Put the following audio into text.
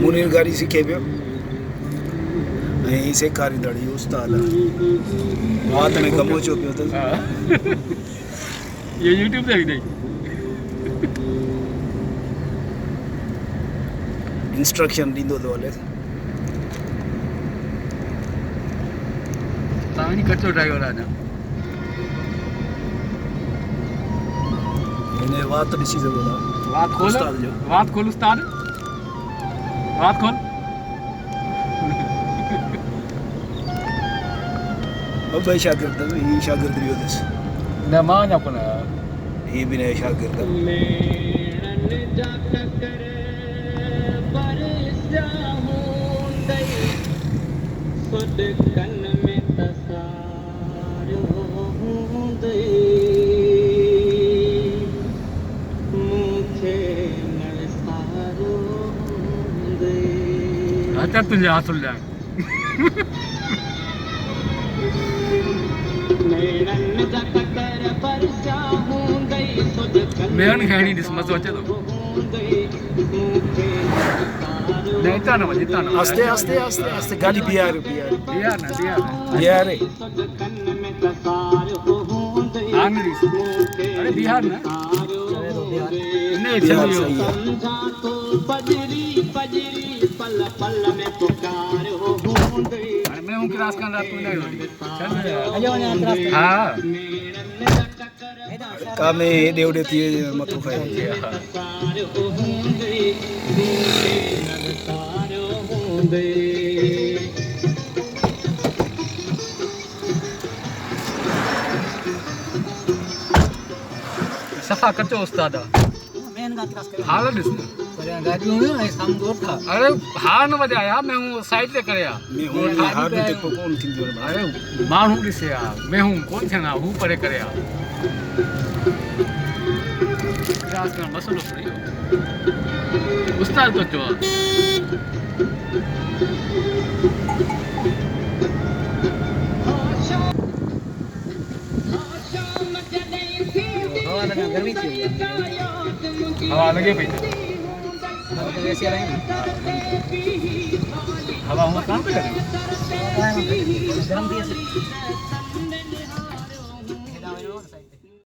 मुनीर गाड़ी सीखे पियो ऐं सेखारींदड़ इहो उस्ताद आहे रात में कमो अचो पियो त ये यूट्यूब ते विधई इंस्ट्रक्शन ॾींदो थो हले तावनी कच्चो ड्राइवर आहे हिन वात ॾिसी सघो था वात खोल उस्ताद जो वात खोल उस्ताद वात खोल अब भाई शागिर्द ही शागिर्द भी होते न मां न कोन ये भी नए शागिर्द अच्छा तुझे हाथ सुल जाए मेहन खानी दिस मजो अचे तो नहीं इतना ना आस्ते आस्ते आस्ते आस्ते गाड़ी बिहार बिहार बिहार ना बिहार है आंगली अरे बिहार ना नहीं बिहार चलियो सही है अरे मैं हूँ क्लास का रात में नहीं होती अजो हाँ कामे हेॾे होॾे थी मथो खाए सफ़ा कच्चो उस्ताद आहे मेन का क्लास कर हाल ॾिस पर गाड़ियों में ऐ साम गोठ था अरे हार न वॼाया मैं हूँ साइड ते करे आ मैं हूं हार ते कोन थींदो अरे माण्हू ॾिसे आ मैं हूँ कोन थियणा हू परे करे आ क्लास करणु मसइलो थोरी उस्ताद कच्चो आहे हवा लगा गर्मी थी हवा लगे पई हवा तो वैसे आ रही हवा हुआ काम पे करे है गरम थी ऐसे